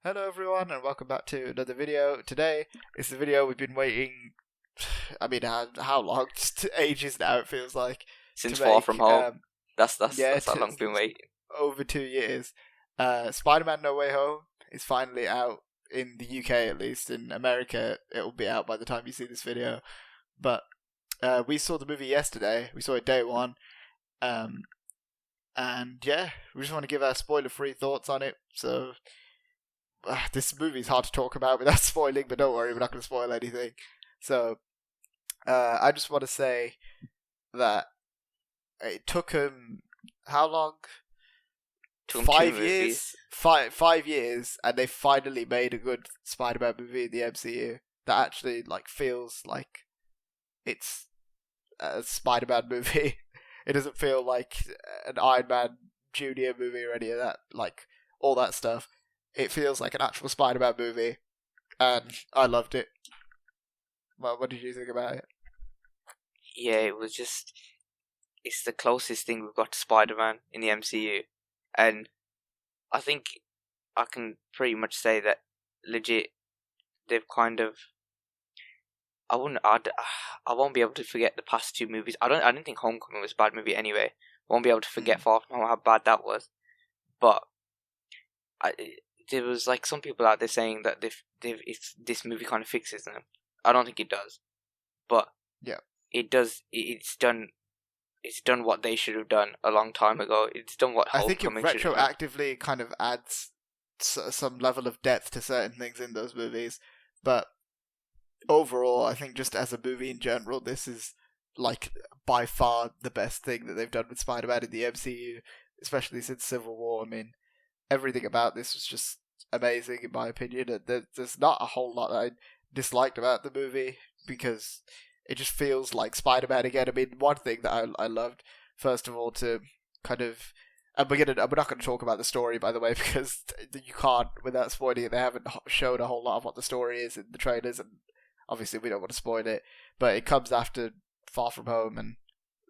Hello everyone and welcome back to another video. Today is the video we've been waiting, how long? Just ages now it feels like. Since to Far make. From Home. That's Yeah, how long I've been waiting. over 2 years. Spider-Man No Way Home is finally out in the UK at least. In America it will be out by the time you see this video. But we saw the movie yesterday. We saw it day one. And yeah, we just want to give our spoiler-free thoughts on it. So this movie is hard to talk about without spoiling, but don't worry, we're not going to spoil anything. So, I just want to say that it took him how long? Took him 5 years. 5 years, and they finally made a good Spider-Man movie in the MCU that actually feels like it's a Spider-Man movie. It doesn't feel like an Iron Man Junior movie or any of that, all that stuff. It feels like an actual Spider-Man movie, and I loved it. Well, what did you think about it? Yeah, it's the closest thing we've got to Spider-Man in the MCU. And I think I can pretty much say that legit, they've kind of... I won't be able to forget the past two movies. I didn't think Homecoming was a bad movie anyway. I won't be able to forget Far From Home how bad that was. But there was some people out there saying that if this movie kind of fixes them. I don't think it does, but yeah, it does. It's done what they should have done a long time ago. It's done what Homecoming I think it should have done. retroactively kind of adds some level of depth to certain things in those movies, but overall, I think just as a movie in general, this is by far the best thing that they've done with Spider-Man in the MCU, especially since Civil War. I mean, everything about this was just amazing in my opinion. There's not a whole lot that I disliked about the movie because it just feels like Spider-Man again. I mean, one thing that I loved, first of all, to kind of... And we're not going to talk about the story, by the way, because you can't without spoiling it. They haven't shown a whole lot of what the story is in the trailers, and obviously we don't want to spoil it. But it comes after Far From Home, and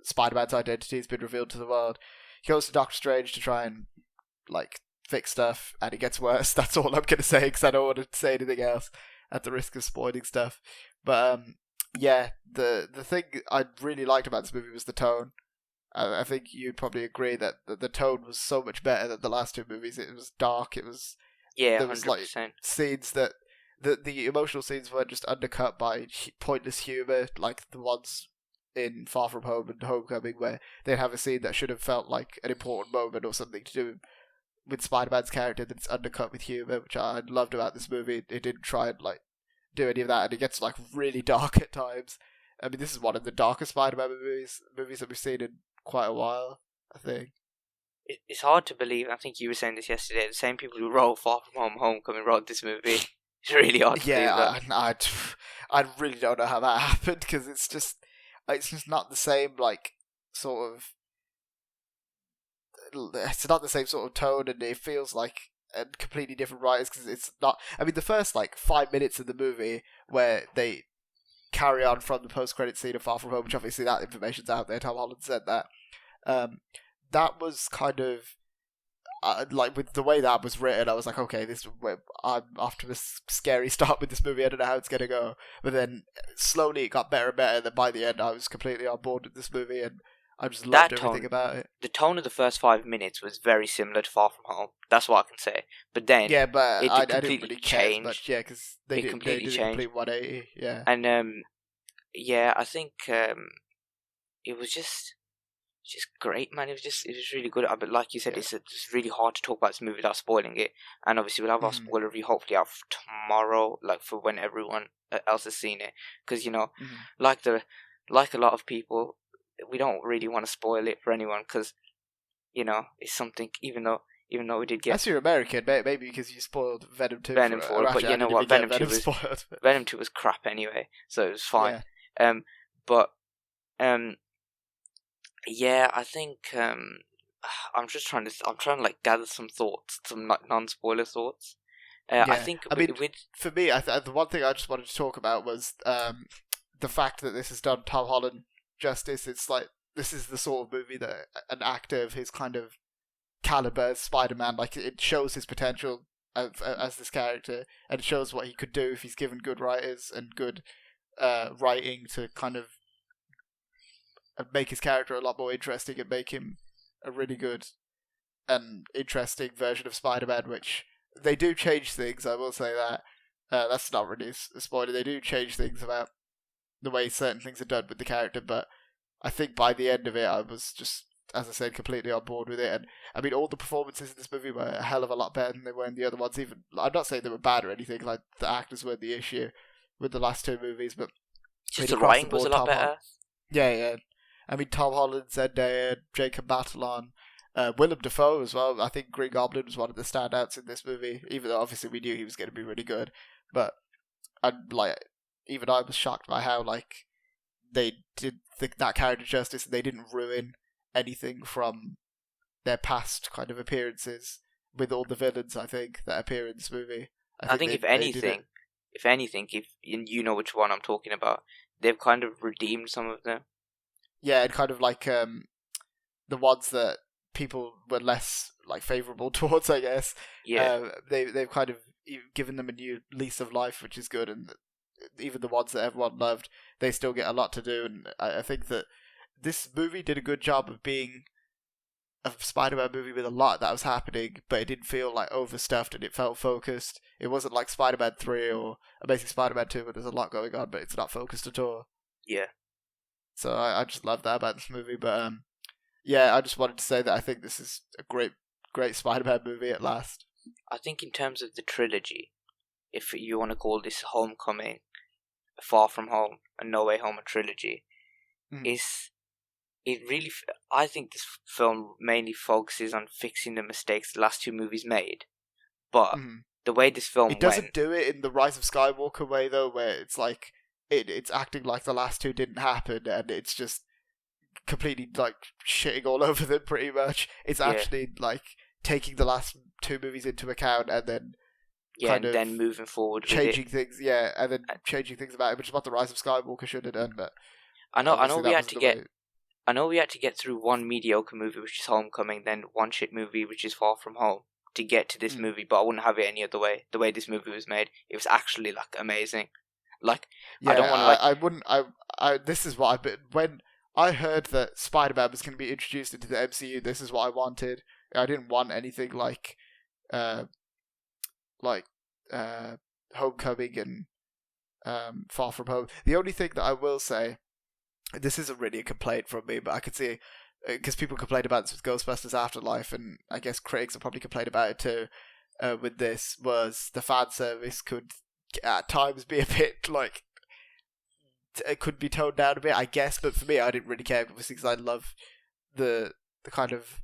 Spider-Man's identity has been revealed to the world. He goes to Doctor Strange to try and fix stuff, and it gets worse. That's all I'm going to say, because I don't want to say anything else at the risk of spoiling stuff. But yeah, the thing I really liked about this movie was the tone. I think you'd probably agree that the tone was so much better than the last two movies. It was dark. It was there 100%. Was scenes that the emotional scenes weren't just undercut by pointless humor like the ones in Far From Home and Homecoming, where they'd have a scene that should have felt like an important moment or something to do with Spider-Man's character that's undercut with humor, which I loved about this movie. It didn't try and do any of that, and it gets really dark at times. I mean, this is one of the darkest Spider-Man movies that we've seen in quite a while, I think. It's hard to believe. I think you were saying this yesterday. The same people who wrote Far From Home, Homecoming wrote this movie. It's really hard to believe that. I really don't know how that happened, because it's just not the same sort of... It's not the same sort of tone, and it feels like completely different writers, because it's not... I mean, the first 5 minutes of the movie where they carry on from the post-credit scene of Far From Home, which obviously that information's out there, Tom Holland said that, that was kind of with the way that was written, I was like, okay, I'm off to a scary start with this movie. I don't know how it's gonna go, but then slowly it got better and better. And then by the end, I was completely on board with this movie, and I just loved everything about it. The tone of the first 5 minutes was very similar to Far From Home. That's what I can say. But then, but I didn't really change. Care much, yeah, because they did completely a complete 180, yeah. And yeah, I think it was just great, man. It was really good. But like you said, yeah. It's really hard to talk about this movie without spoiling it. And obviously, we'll have our spoiler review hopefully out tomorrow, for when everyone else has seen it. Because like a lot of people, we don't really want to spoil it for anyone, because it's something. Even though we did get... As you're American, maybe because you spoiled Venom 2. Venom 4, but you know what? Venom 2 was crap anyway, so it was fine. Yeah. Yeah, I think I'm trying to gather some thoughts, some non-spoiler thoughts. I think for me, the one thing I just wanted to talk about was the fact that this has done Tom Holland justice. It's this is the sort of movie that an actor of his kind of caliber as Spider-Man, it shows his potential as this character, and it shows what he could do if he's given good writers and good writing to kind of make his character a lot more interesting and make him a really good and interesting version of Spider-Man, which they do change things, I will say that. That's not really a spoiler. They do change things about the way certain things are done with the character, but I think by the end of it, I was just, as I said, completely on board with it. And I mean, all the performances in this movie were a hell of a lot better than they were in the other ones. Even I'm not saying they were bad or anything. Like the actors weren't the issue with the last two movies, but just the writing was a lot better. Yeah. I mean, Tom Holland, Zendaya, Jacob Batalon, Willem Dafoe as well. I think Green Goblin was one of the standouts in this movie, even though obviously we knew he was going to be really good. But even I was shocked by how they did that character justice, and they didn't ruin anything from their past kind of appearances with all the villains. I think that appear in this movie. I think if anything, if you know which one I'm talking about, they've kind of redeemed some of them. Yeah, and kind of the ones that people were less favourable towards, I guess. Yeah, they've kind of given them a new lease of life, which is good, and even the ones that everyone loved, they still get a lot to do. And I think that this movie did a good job of being a Spider-Man movie with a lot that was happening, but it didn't feel overstuffed, and it felt focused. It wasn't like Spider-Man 3 or Amazing Spider-Man 2, where there's a lot going on, but it's not focused at all. Yeah. So I just love that about this movie. But yeah, I just wanted to say that I think this is a great Spider-Man movie at last. I think in terms of the trilogy, if you want to call this Homecoming, Far From Home, and No Way Home a trilogy, I think this film mainly focuses on fixing the mistakes the last two movies made. But the way this film it doesn't do it in the Rise of Skywalker way, though, where it's it's acting like the last two didn't happen, and it's just completely shitting all over them pretty much. It's actually taking the last two movies into account, and then then moving forward, changing things, and then changing things about it, which is what the Rise of Skywalker should have done. But I know we had to get through one mediocre movie, which is Homecoming, then one shit movie, which is Far From Home, to get to this movie. But I wouldn't have it any other way. The way this movie was made, it was actually amazing. I don't want to. I wouldn't. This is what when I heard that Spider-Man was going to be introduced into the MCU, this is what I wanted. I didn't want anything like Homecoming and Far From Home. The only thing that I will say, this isn't really a complaint from me, but I could see, because people complained about this with Ghostbusters Afterlife, and I guess critics will probably complain about it too, with this, was the fan service could at times be a bit it could be toned down a bit, I guess, but for me, I didn't really care, obviously, because I love the kind of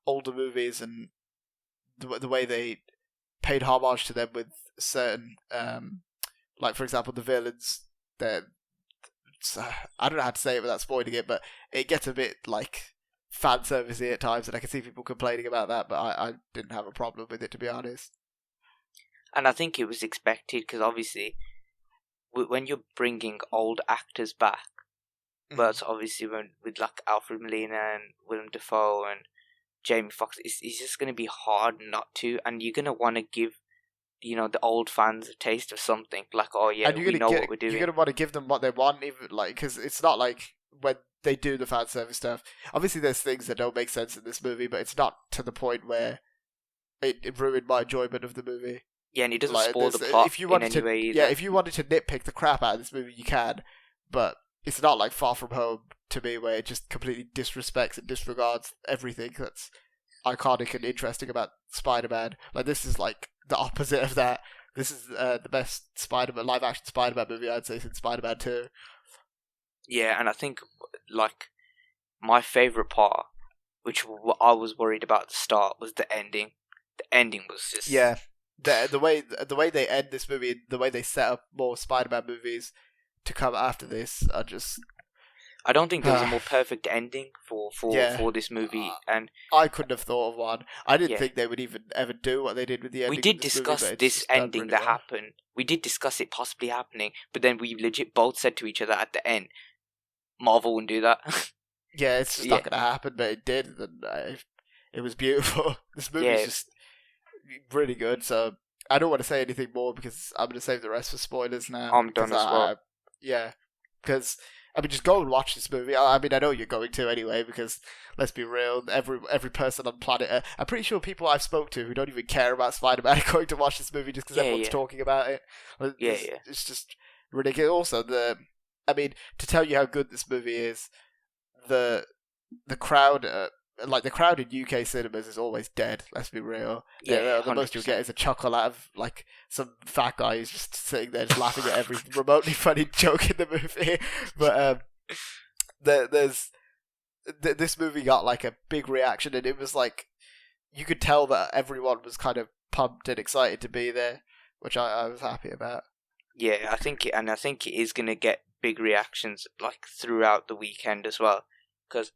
older movies and the way they paid homage to them with certain, for example, the villains. I don't know how to say it without spoiling it, but it gets a bit fan servicey at times, and I can see people complaining about that, but I didn't have a problem with it, to be honest. And I think it was expected, because obviously, when you're bringing old actors back, but obviously with Alfred Molina and Willem Dafoe and Jamie Foxx, it's just going to be hard not to, and you're going to want to give the old fans a taste of something. What we're doing. You're going to want to give them what they want, even because it's not when they do the fan service stuff. Obviously, there's things that don't make sense in this movie, but it's not to the point where it ruined my enjoyment of the movie. Yeah, and it doesn't spoil the plot in any way either. Yeah, if you wanted to nitpick the crap out of this movie, you can, but it's not like Far From Home to me, where it just completely disrespects and disregards everything that's iconic and interesting about Spider-Man. This is the opposite of that. This is the best Spider-Man live-action Spider-Man movie, I'd say, since Spider-Man 2. Yeah, and I think my favourite part, which I was worried about at the start, was the ending. The ending was just the way they end this movie, the way they set up more Spider-Man movies to come after this, are just. I don't think there was a more perfect ending for this movie, and I couldn't have thought of one. I didn't think they would even ever do what they did with the ending. We did discuss this ending that happened. We did discuss it possibly happening, but then we legit both said to each other at the end, Marvel wouldn't do that. Yeah, it's just not going to happen, but it did, and it was beautiful. This movie is just really good. So I don't want to say anything more because I'm going to save the rest for spoilers now. I'm done as well. Yeah, because I mean, just go and watch this movie. I mean, I know you're going to anyway because let's be real, every person on planet Earth, I'm pretty sure people I've spoke to who don't even care about Spider-Man are going to watch this movie just because everyone's talking about it. It's just ridiculous. Also, I mean, to tell you how good this movie is, the crowd. Like the crowd in UK cinemas is always dead. Let's be real. Yeah, the most you'll get is a chuckle out of like some fat guy who's just sitting there just laughing at every remotely funny joke in the movie. But this movie got like a big reaction, and it was like you could tell that everyone was kind of pumped and excited to be there, which I was happy about. Yeah, I think it is gonna get big reactions like throughout the weekend as well, because.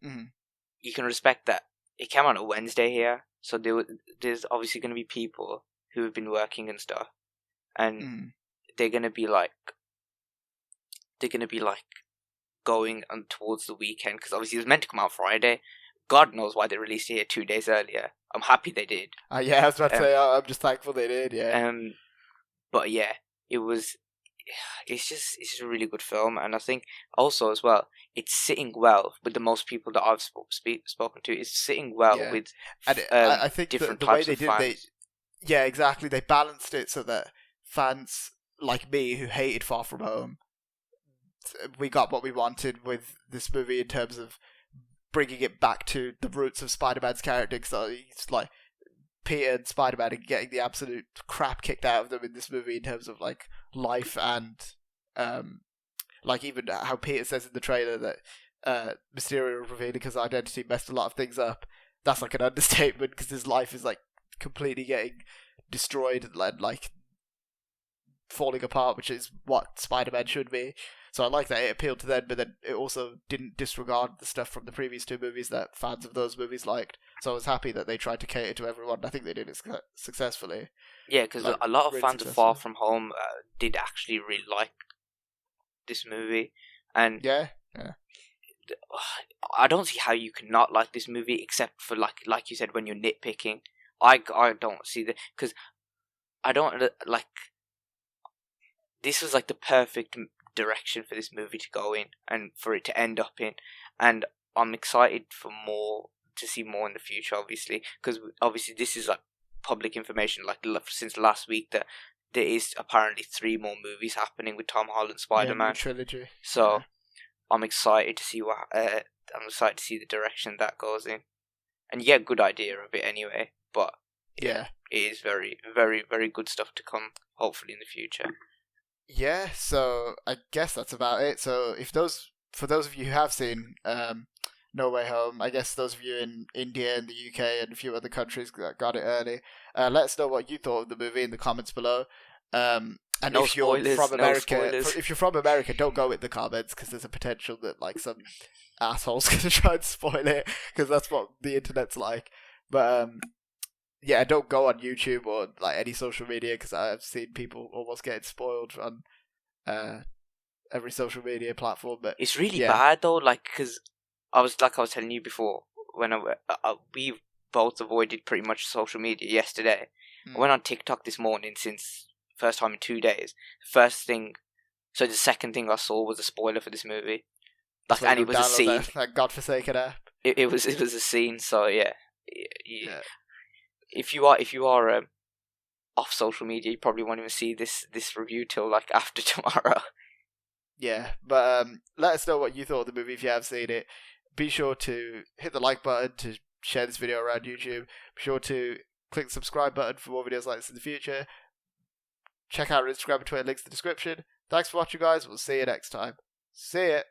You can respect that it came out on a Wednesday here, so there's obviously going to be people who have been working and stuff, and they're going to be like going on towards the weekend because obviously it was meant to come out Friday. God knows why they released it here 2 days earlier. I'm happy they did. Yeah, I was about to say I'm just thankful they did. Yeah. But yeah, it's just a really good film, and I think also as well it's sitting well with the most people that I've spoken to. It's sitting well with I think different the types way of they fans. Yeah, exactly. They balanced it so that fans like me who hated Far From Home, we got what we wanted with this movie in terms of bringing it back to the roots of Spider-Man's character. So he's like Peter and Spider-Man are getting the absolute crap kicked out of them in this movie in terms of like life and like even how Peter says in the trailer that Mysterio revealing his identity messed a lot of things up. That's like an understatement because his life is like completely getting destroyed and like falling apart, which is what Spider-Man should be. So I like that it appealed to them, but then it also didn't disregard the stuff from the previous two movies that fans of those movies liked. So I was happy that they tried to cater to everyone. I think they did it successfully. Yeah, because a lot of fans of Far From Home did actually really like this movie, and yeah, I don't see how you can not like this movie, except for like you said when you're nitpicking. I don't see that because I don't like. This was like the perfect direction for this movie to go in and for it to end up in, and I'm excited for more to see more in the future. Obviously, because obviously this is like public information. Like since last week that there is apparently 3 more movies happening with Tom Holland Spider-Man trilogy. So I'm excited to see I'm excited to see the direction that goes in, and you get a good idea of it anyway. But it is very, very, very good stuff to come. Hopefully in the future. Yeah, so I guess that's about it. So for those of you who have seen No Way Home, I guess those of you in India and the UK and a few other countries that got it early, let us know what you thought of the movie in the comments below. And no if you're spoilers, from America, no if you're from America, don't go in the comments because there's a potential that like some asshole's gonna try and spoil it because that's what the internet's like. But yeah, don't go on YouTube or like any social media because I've seen people almost getting spoiled on every social media platform. But it's really bad though, like because I was telling you before when we both avoided pretty much social media yesterday. I went on TikTok this morning since first time in 2 days. The second thing I saw was a spoiler for this movie. Like, and it was a scene. That godforsaken app. It was a scene. So yeah. If you are off social media, you probably won't even see this review till like after tomorrow. Yeah, but let us know what you thought of the movie if you have seen it. Be sure to hit the like button to share this video around YouTube. Be sure to click the subscribe button for more videos like this in the future. Check out our Instagram and Twitter links in the description. Thanks for watching, guys. We'll see you next time. See ya.